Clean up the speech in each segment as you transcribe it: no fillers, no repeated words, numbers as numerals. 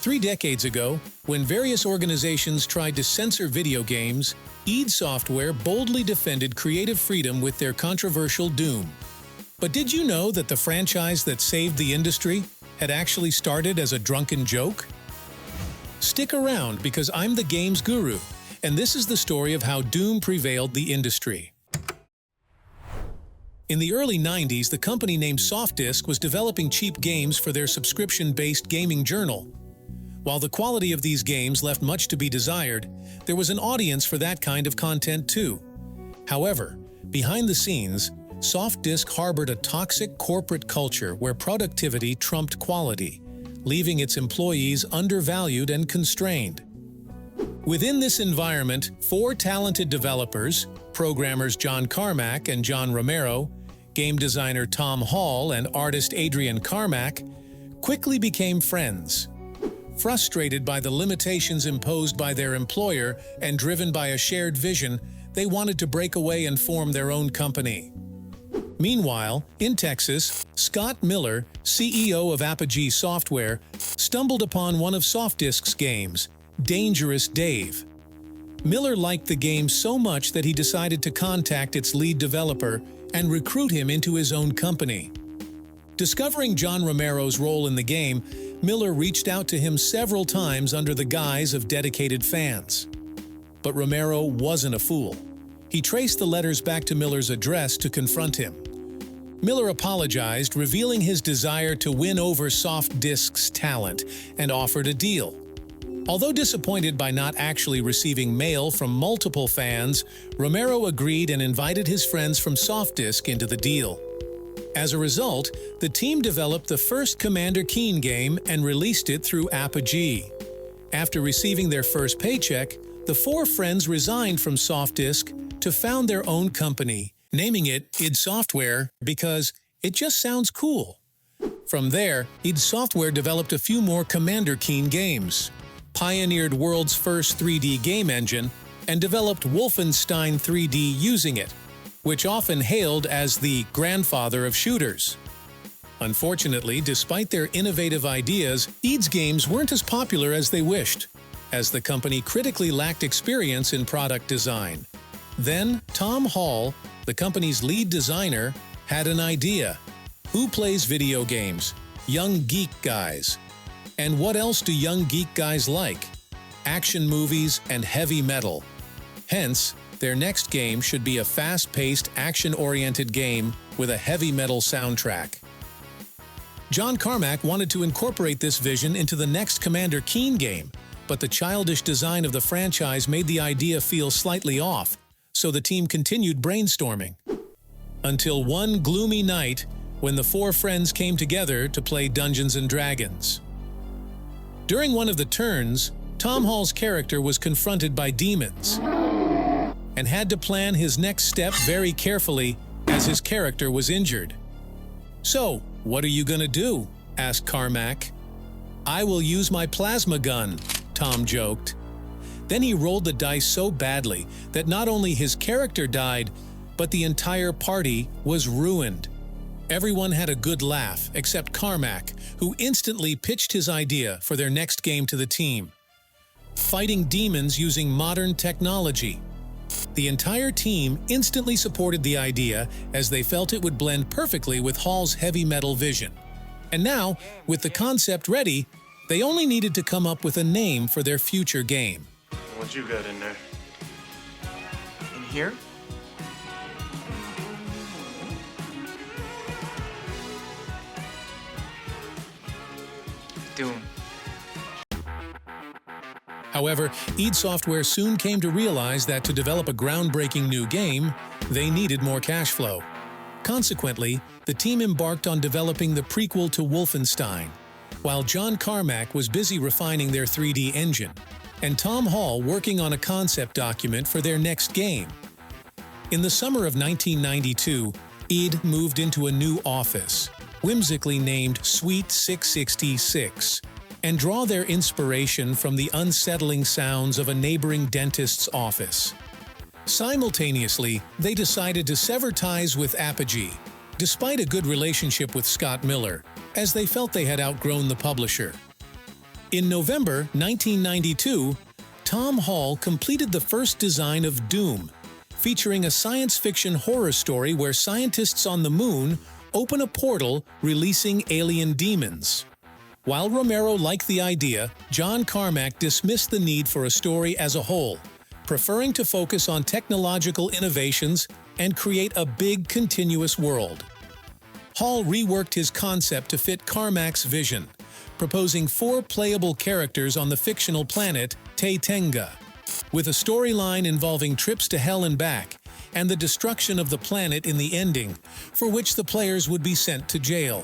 3 decades ago, when various organizations tried to censor video games, id Software boldly defended creative freedom with their controversial Doom. But did you know that the franchise that saved the industry had actually started as a drunken joke? Stick around because I'm the games guru, and this is the story of how Doom prevailed the industry. In the early 90s, the company named SoftDisk was developing cheap games for their subscription-based gaming journal. While the quality of these games left much to be desired, there was an audience for that kind of content too. However, behind the scenes, SoftDisk harbored a toxic corporate culture where productivity trumped quality, leaving its employees undervalued and constrained. Within this environment, 4 talented developers, programmers John Carmack and John Romero, game designer Tom Hall and artist Adrian Carmack, quickly became friends. Frustrated by the limitations imposed by their employer and driven by a shared vision, they wanted to break away and form their own company. Meanwhile, in Texas, Scott Miller, CEO of Apogee Software, stumbled upon one of SoftDisk's games, Dangerous Dave. Miller liked the game so much that he decided to contact its lead developer and recruit him into his own company. Discovering John Romero's role in the game, Miller reached out to him several times under the guise of dedicated fans. But Romero wasn't a fool. He traced the letters back to Miller's address to confront him. Miller apologized, revealing his desire to win over SoftDisk's talent, and offered a deal. Although disappointed by not actually receiving mail from multiple fans, Romero agreed and invited his friends from SoftDisk into the deal. As a result, the team developed the first Commander Keen game and released it through Apogee. After receiving their first paycheck, the 4 friends resigned from SoftDisk to found their own company, naming it id Software because it just sounds cool. From there, id Software developed a few more Commander Keen games, pioneered world's first 3D game engine, and developed Wolfenstein 3D using it, which often hailed as the grandfather of shooters. Unfortunately, despite their innovative ideas, id's games weren't as popular as they wished, as the company critically lacked experience in product design. Then, Tom Hall, the company's lead designer, had an idea. Who plays video games? Young geek guys. And what else do young geek guys like? Action movies and heavy metal. Hence, their next game should be a fast-paced, action-oriented game with a heavy metal soundtrack. John Carmack wanted to incorporate this vision into the next Commander Keen game, but the childish design of the franchise made the idea feel slightly off, so the team continued brainstorming. Until one gloomy night when the 4 friends came together to play Dungeons & Dragons. During one of the turns, Tom Hall's character was confronted by demons and had to plan his next step very carefully as his character was injured. "So, what are you gonna do?" asked Carmack. "I will use my plasma gun," Tom joked. Then he rolled the dice so badly that not only his character died, but the entire party was ruined. Everyone had a good laugh except Carmack, who instantly pitched his idea for their next game to the team: fighting demons using modern technology. The entire team instantly supported the idea as they felt it would blend perfectly with Hall's heavy metal vision. And now, with the concept ready, they only needed to come up with a name for their future game. What you got in there? In here? Doom. However, id Software soon came to realize that to develop a groundbreaking new game, they needed more cash flow. Consequently, the team embarked on developing the prequel to Wolfenstein, while John Carmack was busy refining their 3D engine, and Tom Hall working on a concept document for their next game. In the summer of 1992, id moved into a new office, whimsically named Suite 666, and draw their inspiration from the unsettling sounds of a neighboring dentist's office. Simultaneously, they decided to sever ties with Apogee, despite a good relationship with Scott Miller, as they felt they had outgrown the publisher. In November 1992, Tom Hall completed the first design of Doom, featuring a science fiction horror story where scientists on the moon open a portal releasing alien demons. While Romero liked the idea, John Carmack dismissed the need for a story as a whole, preferring to focus on technological innovations and create a big continuous world. Hall reworked his concept to fit Carmack's vision, proposing 4 playable characters on the fictional planet Tenga, with a storyline involving trips to hell and back, and the destruction of the planet in the ending, for which the players would be sent to jail.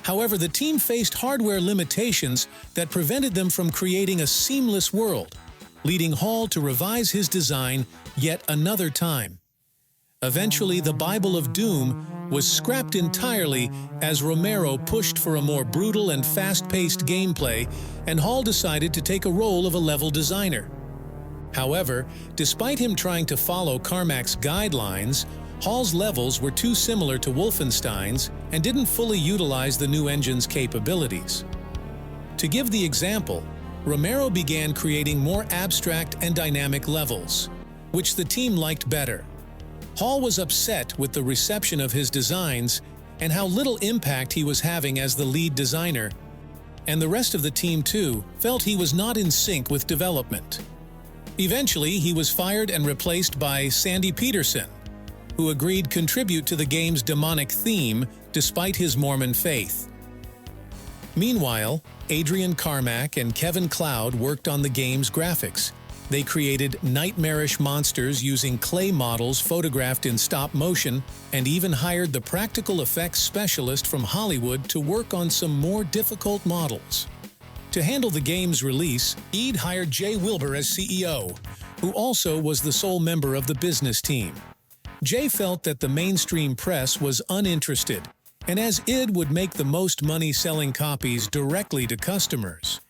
However, the team faced hardware limitations that prevented them from creating a seamless world, leading Hall to revise his design yet another time. Eventually, the Bible of Doom was scrapped entirely as Romero pushed for a more brutal and fast-paced gameplay, and Hall decided to take a role of a level designer. However, despite him trying to follow Carmack's guidelines, Hall's levels were too similar to Wolfenstein's and didn't fully utilize the new engine's capabilities. To give the example, Romero began creating more abstract and dynamic levels, which the team liked better. Hall was upset with the reception of his designs and how little impact he was having as the lead designer, and the rest of the team too felt he was not in sync with development. Eventually, he was fired and replaced by Sandy Peterson, who agreed to contribute to the game's demonic theme despite his Mormon faith. Meanwhile, Adrian Carmack and Kevin Cloud worked on the game's graphics. They created nightmarish monsters using clay models photographed in stop motion, and even hired the practical effects specialist from Hollywood to work on some more difficult models. To handle the game's release, id hired Jay Wilbur as CEO, who also was the sole member of the business team. Jay felt that the mainstream press was uninterested, and as id would make the most money selling copies directly to customers,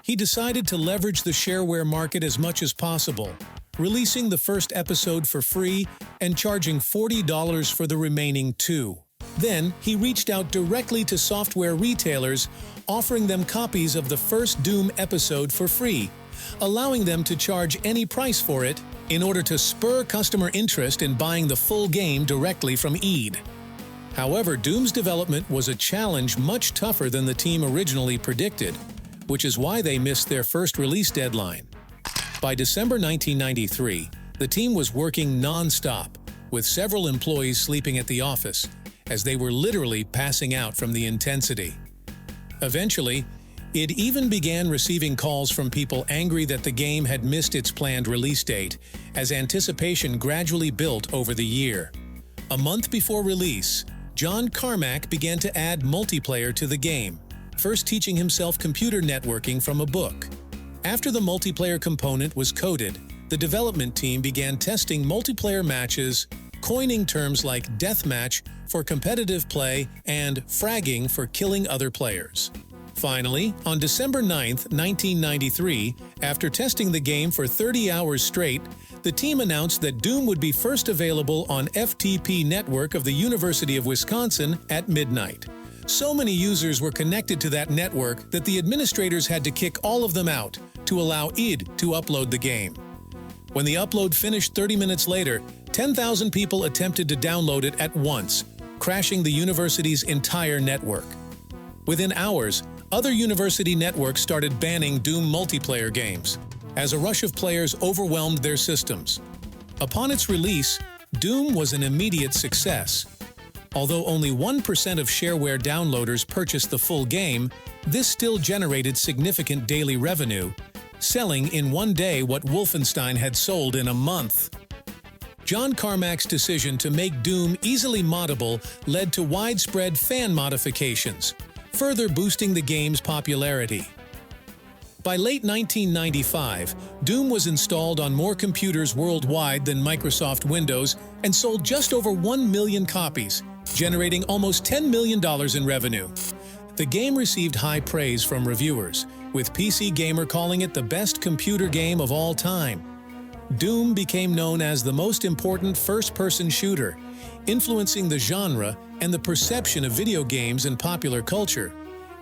he decided to leverage the shareware market as much as possible, releasing the first episode for free and charging $40 for the remaining 2. Then, he reached out directly to software retailers, offering them copies of the first Doom episode for free, allowing them to charge any price for it in order to spur customer interest in buying the full game directly from id. However, Doom's development was a challenge much tougher than the team originally predicted, which is why they missed their first release deadline. By December 1993, the team was working non-stop, with several employees sleeping at the office, as they were literally passing out from the intensity. Eventually, it even began receiving calls from people angry that the game had missed its planned release date, as anticipation gradually built over the year. A month before release, John Carmack began to add multiplayer to the game, first teaching himself computer networking from a book. After the multiplayer component was coded, the development team began testing multiplayer matches, coining terms like deathmatch for competitive play and fragging for killing other players. Finally, on December 9, 1993, after testing the game for 30 hours straight, the team announced that Doom would be first available on FTP network of the University of Wisconsin at midnight. So many users were connected to that network that the administrators had to kick all of them out to allow id to upload the game. When the upload finished 30 minutes later, 10,000 people attempted to download it at once, crashing the university's entire network. Within hours, other university networks started banning Doom multiplayer games, as a rush of players overwhelmed their systems. Upon its release, Doom was an immediate success. Although only 1% of shareware downloaders purchased the full game, this still generated significant daily revenue, selling in one day what Wolfenstein had sold in a month. John Carmack's decision to make Doom easily moddable led to widespread fan modifications, further boosting the game's popularity. By late 1995, Doom was installed on more computers worldwide than Microsoft Windows and sold just over 1 million copies, generating almost $10 million in revenue. The game received high praise from reviewers, with PC Gamer calling it the best computer game of all time. Doom became known as the most important first-person shooter, influencing the genre and the perception of video games in popular culture,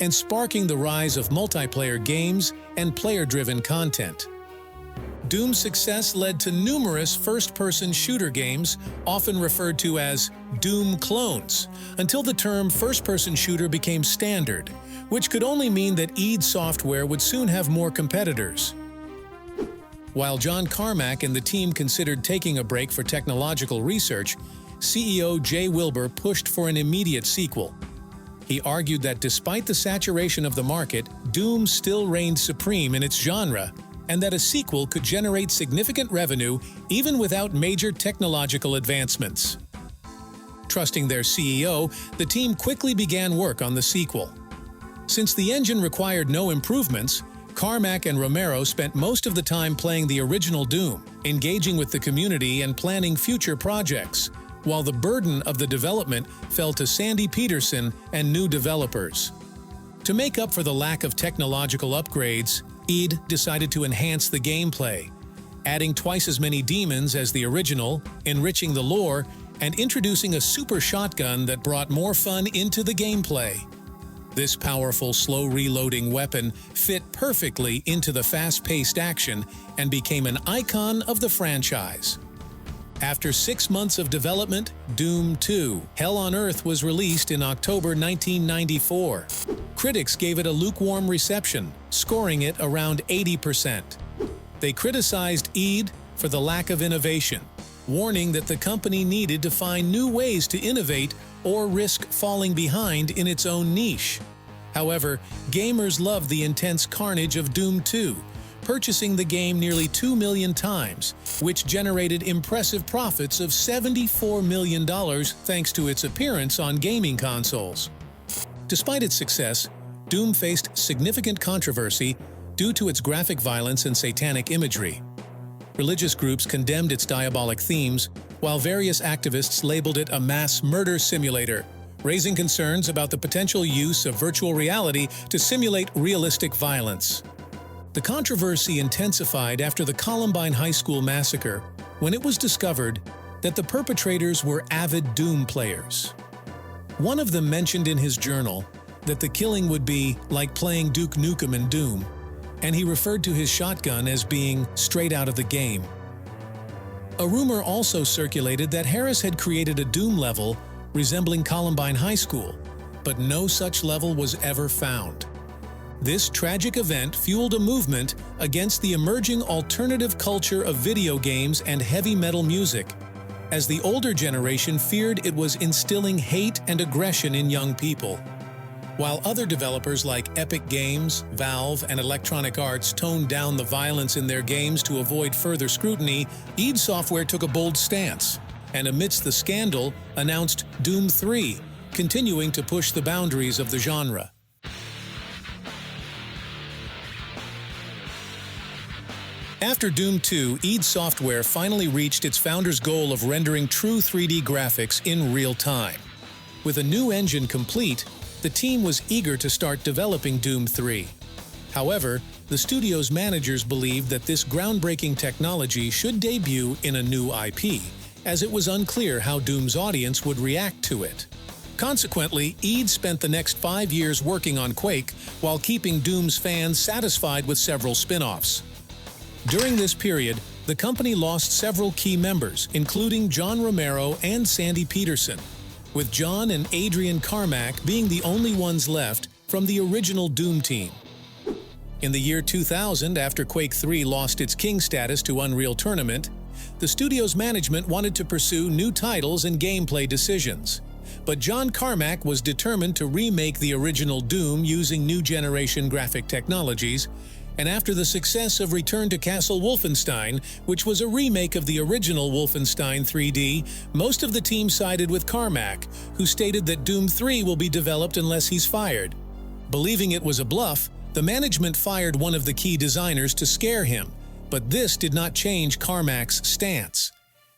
and sparking the rise of multiplayer games and player-driven content. Doom's success led to numerous first-person shooter games, often referred to as Doom clones, until the term first-person shooter became standard, which could only mean that id Software would soon have more competitors. While John Carmack and the team considered taking a break for technological research, CEO Jay Wilbur pushed for an immediate sequel. He argued that despite the saturation of the market, Doom still reigned supreme in its genre, and that a sequel could generate significant revenue even without major technological advancements. Trusting their CEO, the team quickly began work on the sequel. Since the engine required no improvements, Carmack and Romero spent most of the time playing the original Doom, engaging with the community and planning future projects, while the burden of the development fell to Sandy Peterson and new developers. To make up for the lack of technological upgrades, id decided to enhance the gameplay, adding twice as many demons as the original, enriching the lore, and introducing a super shotgun that brought more fun into the gameplay. This powerful, slow-reloading weapon fit perfectly into the fast-paced action and became an icon of the franchise. After 6 months of development, Doom 2: Hell on Earth was released in October 1994. Critics gave it a lukewarm reception, scoring it around 80%. They criticized id for the lack of innovation, warning that the company needed to find new ways to innovate or risk falling behind in its own niche. However, gamers loved the intense carnage of Doom 2, purchasing the game nearly 2 million times, which generated impressive profits of $74 million thanks to its appearance on gaming consoles. Despite its success, Doom faced significant controversy due to its graphic violence and satanic imagery. Religious groups condemned its diabolic themes, while various activists labeled it a mass murder simulator, raising concerns about the potential use of virtual reality to simulate realistic violence. The controversy intensified after the Columbine High School massacre, when it was discovered that the perpetrators were avid Doom players. One of them mentioned in his journal that the killing would be like playing Duke Nukem in Doom, and he referred to his shotgun as being straight out of the game. A rumor also circulated that Harris had created a Doom level resembling Columbine High School, but no such level was ever found. This tragic event fueled a movement against the emerging alternative culture of video games and heavy metal music, as the older generation feared it was instilling hate and aggression in young people. While other developers like Epic Games, Valve, and Electronic Arts toned down the violence in their games to avoid further scrutiny, id Software took a bold stance, and amidst the scandal, announced Doom 3, continuing to push the boundaries of the genre. After Doom 2, id Software finally reached its founder's goal of rendering true 3D graphics in real time. With a new engine complete, the team was eager to start developing Doom 3. However, the studio's managers believed that this groundbreaking technology should debut in a new IP, as it was unclear how Doom's audience would react to it. Consequently, id spent the next 5 years working on Quake while keeping Doom's fans satisfied with several spin-offs. During this period, the company lost several key members, including John Romero and Sandy Peterson, with John and Adrian Carmack being the only ones left from the original Doom team. In the year 2000, after Quake 3 lost its king status to Unreal Tournament, the studio's management wanted to pursue new titles and gameplay decisions. But John Carmack was determined to remake the original Doom using new generation graphic technologies, and after the success of Return to Castle Wolfenstein, which was a remake of the original Wolfenstein 3D, most of the team sided with Carmack, who stated that Doom 3 will be developed unless he's fired. Believing it was a bluff, the management fired one of the key designers to scare him, but this did not change Carmack's stance.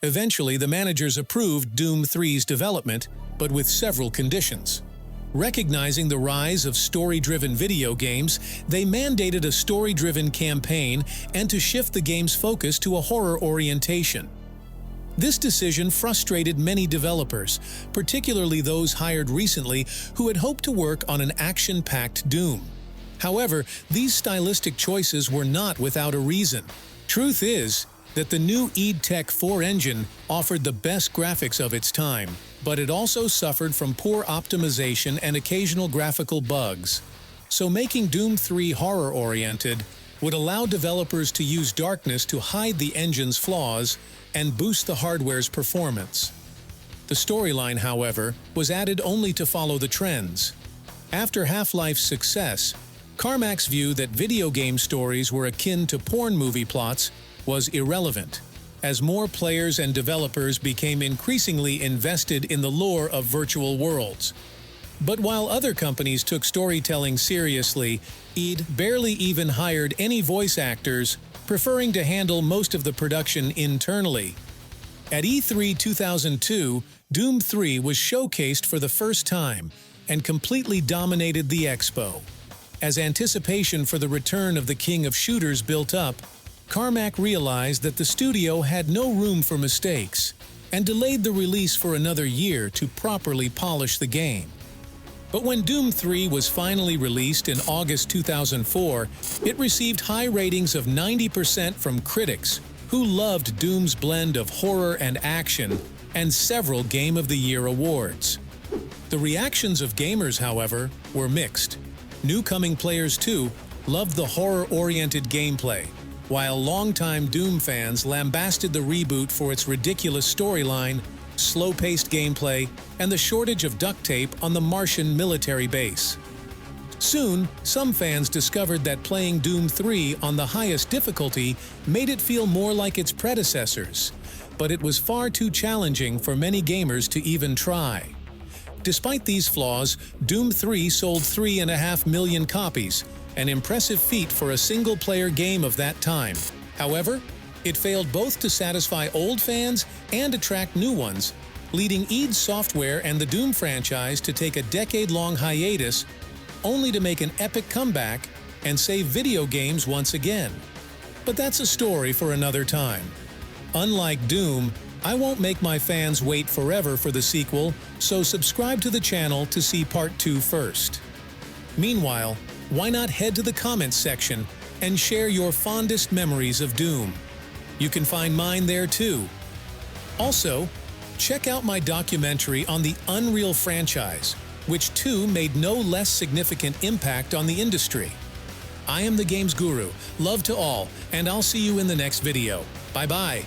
Eventually, the managers approved Doom 3's development, but with several conditions. Recognizing the rise of story-driven video games, they mandated a story-driven campaign and to shift the game's focus to a horror orientation. This decision frustrated many developers, particularly those hired recently who had hoped to work on an action-packed Doom. However, these stylistic choices were not without a reason. Truth is that the new id Tech 4 engine offered the best graphics of its time, but it also suffered from poor optimization and occasional graphical bugs. So making Doom 3 horror-oriented would allow developers to use darkness to hide the engine's flaws and boost the hardware's performance. The storyline, however, was added only to follow the trends. After Half-Life's success, Carmack's view that video game stories were akin to porn movie plots was irrelevant, as more players and developers became increasingly invested in the lore of virtual worlds. But while other companies took storytelling seriously, id barely even hired any voice actors, preferring to handle most of the production internally. At E3 2002, Doom 3 was showcased for the first time and completely dominated the expo. As anticipation for the return of the king of shooters built up, Carmack realized that the studio had no room for mistakes and delayed the release for another year to properly polish the game. But when Doom 3 was finally released in August 2004, it received high ratings of 90% from critics, who loved Doom's blend of horror and action, and several Game of the Year awards. The reactions of gamers, however, were mixed. New-coming players, too, loved the horror-oriented gameplay, while longtime Doom fans lambasted the reboot for its ridiculous storyline, slow-paced gameplay, and the shortage of duct tape on the Martian military base. Soon, some fans discovered that playing Doom 3 on the highest difficulty made it feel more like its predecessors, but it was far too challenging for many gamers to even try. Despite these flaws, Doom 3 sold 3.5 million copies, an impressive feat for a single-player game of that time. However, it failed both to satisfy old fans and attract new ones, leading id Software and the Doom franchise to take a decade-long hiatus, only to make an epic comeback and save video games once again. But that's a story for another time. Unlike Doom, I won't make my fans wait forever for the sequel, so subscribe to the channel to see Part 2 first. Meanwhile, why not head to the comments section and share your fondest memories of Doom? You can find mine there too. Also, check out my documentary on the Unreal franchise, which too made no less significant impact on the industry. I am the Games Guru. Love to all, and I'll see you in the next video. Bye-bye.